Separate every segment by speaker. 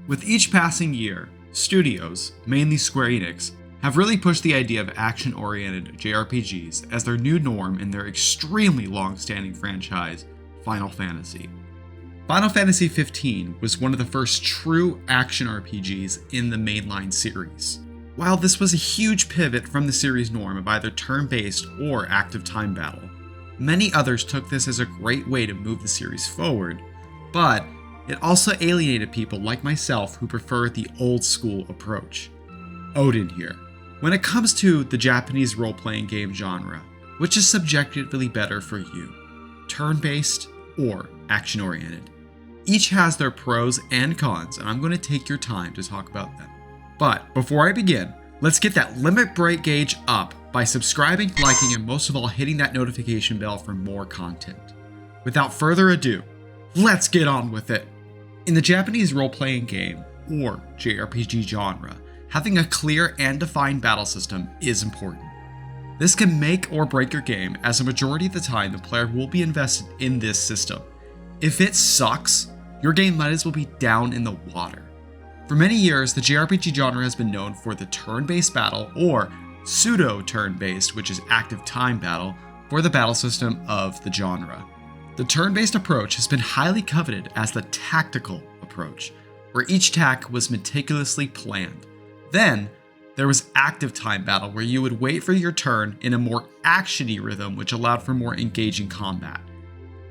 Speaker 1: With each passing year, studios, mainly Square Enix, have really pushed the idea of action-oriented JRPGs as their new norm in their extremely long-standing franchise, Final Fantasy. Final Fantasy XV was one of the first true action RPGs in the mainline series. While this was a huge pivot from the series norm of either turn-based or active time battle, many others took this as a great way to move the series forward, but it also alienated people like myself who prefer the old-school approach. Odin here. When it comes to the Japanese role-playing game genre, which is subjectively better for you? Turn-based or action-oriented? Each has their pros and cons, and I'm going to take your time to talk about them. But before I begin, let's get that limit break gauge up by subscribing, liking, and most of all hitting that notification bell for more content. Without further ado, let's get on with it. In the Japanese role-playing game, or JRPG genre, having a clear and defined battle system is important. This can make or break your game, as a majority of the time the player will be invested in this system. If it sucks, your game might as well be down in the water. For many years, the JRPG genre has been known for the turn-based battle, or pseudo-turn-based, which is active time battle, for the battle system of the genre. The turn-based approach has been highly coveted as the tactical approach, where each attack was meticulously planned. Then, there was active time battle, where you would wait for your turn in a more actiony rhythm, which allowed for more engaging combat.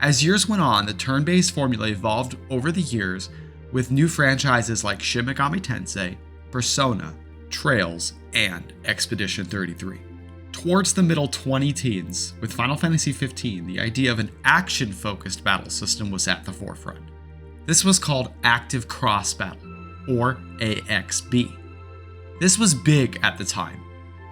Speaker 1: As years went on, the turn-based formula evolved over the years, with new franchises like Shin Megami Tensei, Persona, Trails, and Expedition 33. Towards the middle 2010s, with Final Fantasy XV, the idea of an action-focused battle system was at the forefront. This was called Active Cross Battle, or AXB. This was big at the time.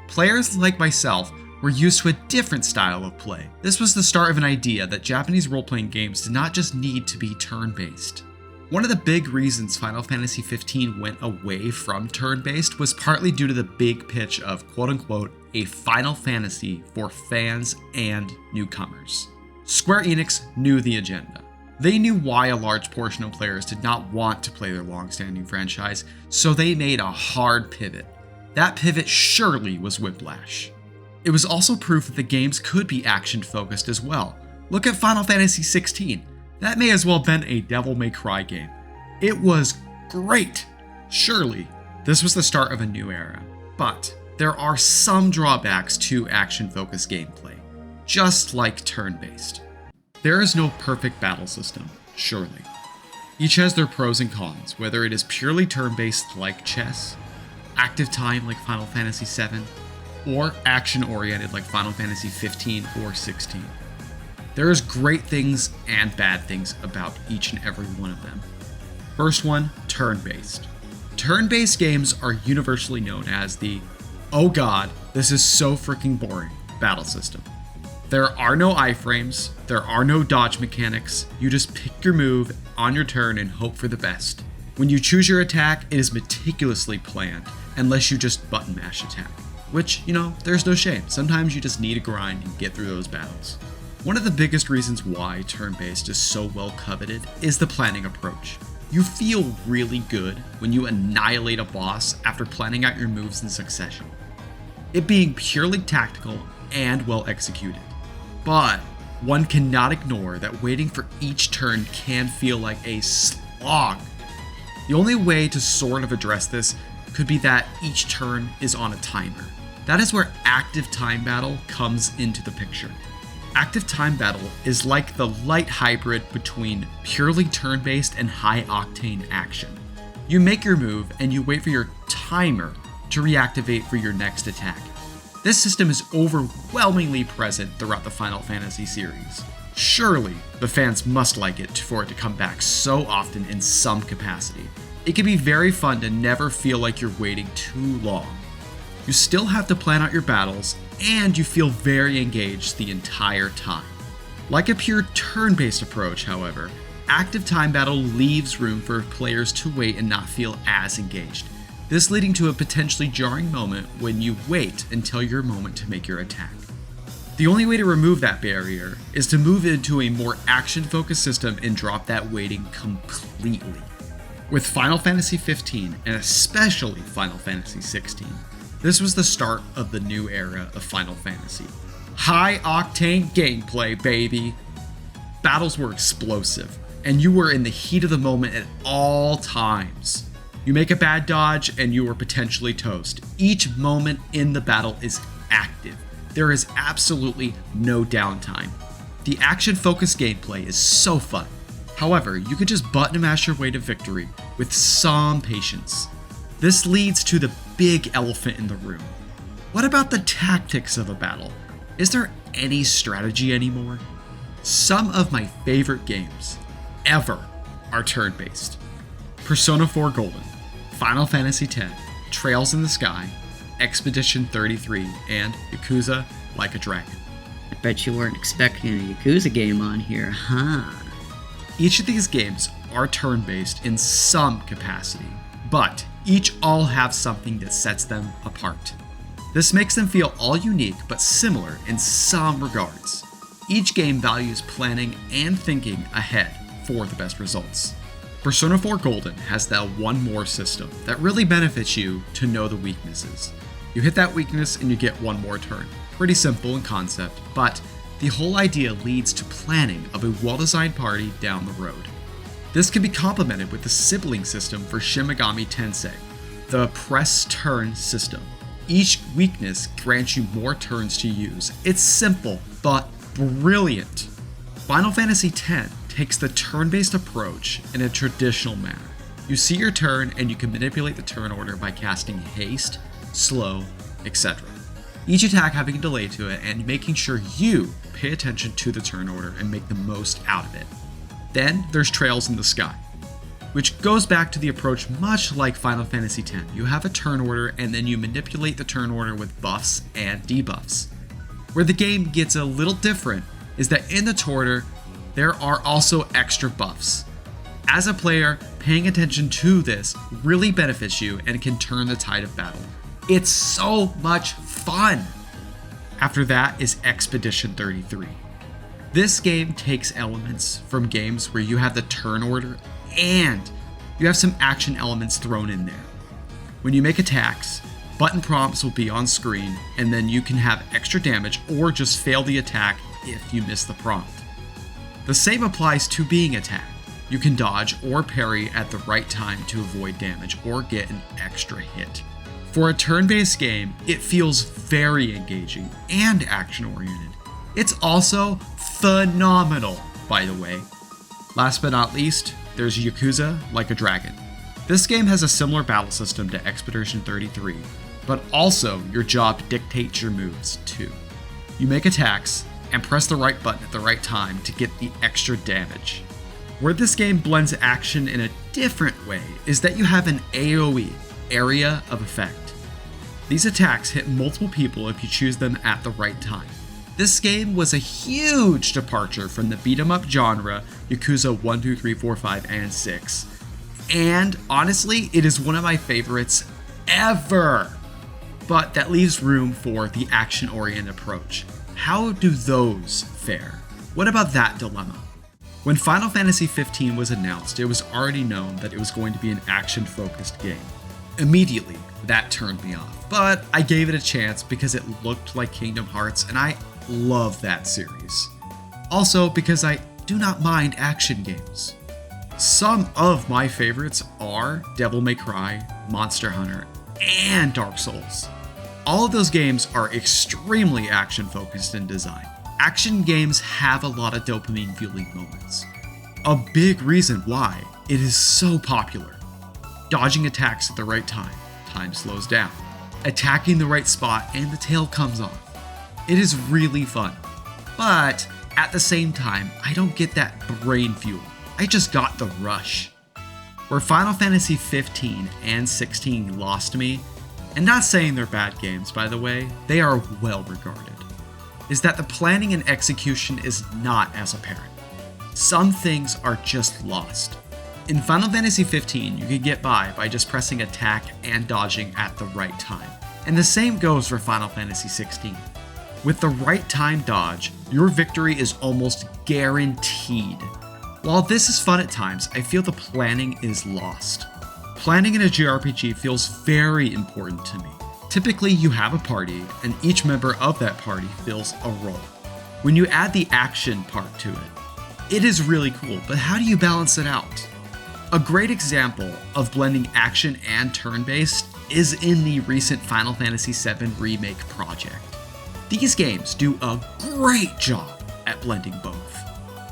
Speaker 1: Players like myself were used to a different style of play. This was the start of an idea that Japanese role-playing games did not just need to be turn-based. One of the big reasons Final Fantasy XV went away from turn-based was partly due to the big pitch of quote-unquote a Final Fantasy for fans and newcomers. Square Enix knew the agenda. They knew why a large portion of players did not want to play their long-standing franchise, so they made a hard pivot. That pivot surely was Whiplash. It was also proof that the games could be action-focused as well. Look at Final Fantasy XVI. That may as well have been a Devil May Cry game. It was great! Surely, this was the start of a new era. But there are some drawbacks to action-focused gameplay, just like turn-based. There is no perfect battle system, surely. Each has their pros and cons, whether it is purely turn-based like chess, active time like Final Fantasy VII, or action-oriented like Final Fantasy XV or XVI. There is great things and bad things about each and every one of them. First one, turn-based. Turn-based games are universally known as the, oh god, this is so freaking boring, battle system. There are no iframes, there are no dodge mechanics, you just pick your move on your turn and hope for the best. When you choose your attack, it is meticulously planned, unless you just button mash attack. Which, there's no shame, sometimes you just need to grind and get through those battles. One of the biggest reasons why turn-based is so well coveted is the planning approach. You feel really good when you annihilate a boss after planning out your moves in succession. It being purely tactical and well executed. But one cannot ignore that waiting for each turn can feel like a slog. The only way to sort of address this could be that each turn is on a timer. That is where active time battle comes into the picture. Active time battle is like the light hybrid between purely turn-based and high-octane action. You make your move and you wait for your timer to reactivate for your next attack. This system is overwhelmingly present throughout the Final Fantasy series. Surely, the fans must like it for it to come back so often in some capacity. It can be very fun to never feel like you're waiting too long. You still have to plan out your battles, and you feel very engaged the entire time. Like a pure turn-based approach, however, active time battle leaves room for players to wait and not feel as engaged. This leading to a potentially jarring moment when you wait until your moment to make your attack. The only way to remove that barrier is to move into a more action-focused system and drop that waiting completely. With Final Fantasy XV, and especially Final Fantasy XVI, this was the start of the new era of Final Fantasy. High-octane gameplay, baby! Battles were explosive, and you were in the heat of the moment at all times. You make a bad dodge, and you are potentially toast. Each moment in the battle is active. There is absolutely no downtime. The action-focused gameplay is so fun. However, you can just button mash your way to victory with some patience. This leads to the big elephant in the room. What about the tactics of a battle? Is there any strategy anymore? Some of my favorite games ever are turn-based. Persona 4 Golden, Final Fantasy X, Trails in the Sky, Expedition 33, and Yakuza Like a Dragon.
Speaker 2: I bet you weren't expecting a Yakuza game on here, huh?
Speaker 1: Each of these games are turn-based in some capacity, but each all have something that sets them apart. This makes them feel all unique but similar in some regards. Each game values planning and thinking ahead for the best results. Persona 4 Golden has that one more system that really benefits you to know the weaknesses. You hit that weakness and you get one more turn. Pretty simple in concept, but the whole idea leads to planning of a well-designed party down the road. This can be complemented with the sibling system for Shin Megami Tensei, the press turn system. Each weakness grants you more turns to use. It's simple, but brilliant. Final Fantasy X takes the turn-based approach in a traditional manner. You see your turn and you can manipulate the turn order by casting haste, slow, etc. Each attack having a delay to it and making sure you pay attention to the turn order and make the most out of it. Then there's Trails in the Sky, which goes back to the approach much like Final Fantasy X. You have a turn order and then you manipulate the turn order with buffs and debuffs. Where the game gets a little different is that in the turn order, there are also extra buffs. As a player, paying attention to this really benefits you and can turn the tide of battle. It's so much fun! After that is Expedition 33. This game takes elements from games where you have the turn order and you have some action elements thrown in there. When you make attacks, button prompts will be on screen and then you can have extra damage or just fail the attack if you miss the prompt. The same applies to being attacked. You can dodge or parry at the right time to avoid damage or get an extra hit. For a turn-based game, it feels very engaging and action-oriented. It's also phenomenal, by the way. Last but not least, there's Yakuza Like a Dragon. This game has a similar battle system to Expedition 33, but also your job dictates your moves too. You make attacks and press the right button at the right time to get the extra damage. Where this game blends action in a different way is that you have an AoE, area of effect. These attacks hit multiple people if you choose them at the right time. This game was a huge departure from the beat-em-up genre Yakuza 1, 2, 3, 4, 5, and 6. And honestly, it is one of my favorites ever. But that leaves room for the action-oriented approach. How do those fare? What about that dilemma? When Final Fantasy XV was announced, it was already known that it was going to be an action-focused game. Immediately, that turned me off, but I gave it a chance because it looked like Kingdom Hearts and I love that series. Also because I do not mind action games. Some of my favorites are Devil May Cry, Monster Hunter, and Dark Souls. All of those games are extremely action-focused in design. Action games have a lot of dopamine-fueling moments. A big reason why it is so popular. Dodging attacks at the right time slows down. Attacking the right spot and the tail comes off. It is really fun. But at the same time, I don't get that brain fuel. I just got the rush. Where Final Fantasy 15 and 16 lost me, and not saying they're bad games by the way, they are well regarded, is that the planning and execution is not as apparent. Some things are just lost. In Final Fantasy 15, you can get by just pressing attack and dodging at the right time. And the same goes for Final Fantasy 16. With the right time dodge, your victory is almost guaranteed. While this is fun at times, I feel the planning is lost. Planning in a JRPG feels very important to me. Typically, you have a party, and each member of that party fills a role. When you add the action part to it, it is really cool, but how do you balance it out? A great example of blending action and turn-based is in the recent Final Fantasy VII Remake project. These games do a great job at blending both.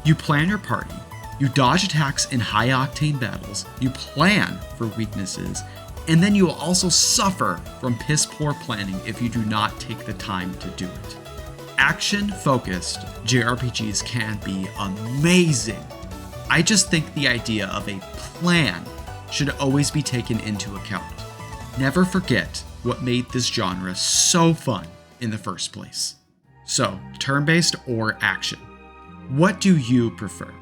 Speaker 1: You plan your party, you dodge attacks in high-octane battles, you plan for weaknesses, and then you will also suffer from piss-poor planning if you do not take the time to do it. Action-focused JRPGs can be amazing. I just think the idea of a plan should always be taken into account. Never forget what made this genre so fun in the first place. So, turn-based or action? What do you prefer?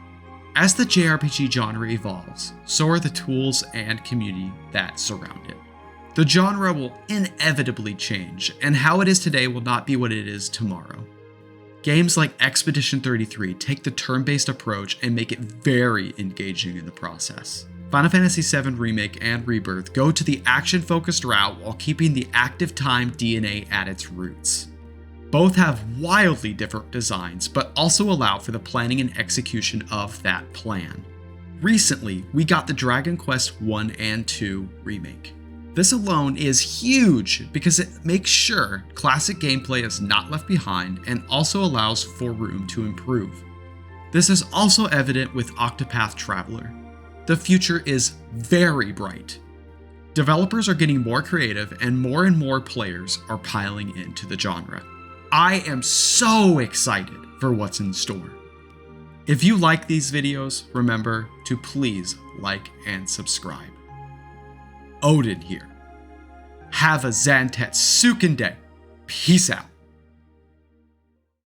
Speaker 1: As the JRPG genre evolves, so are the tools and community that surround it. The genre will inevitably change, and how it is today will not be what it is tomorrow. Games like Expedition 33 take the turn-based approach and make it very engaging in the process. Final Fantasy VII Remake and Rebirth go to the action-focused route while keeping the active time DNA at its roots. Both have wildly different designs, but also allow for the planning and execution of that plan. Recently, we got the Dragon Quest I and II remake. This alone is huge because it makes sure classic gameplay is not left behind and also allows for room to improve. This is also evident with Octopath Traveler. The future is very bright. Developers are getting more creative and more players are piling into the genre. I am so excited for what's in store. If you like these videos, remember to please like and subscribe. Odin here. Have a Zantetsuken day. Peace out.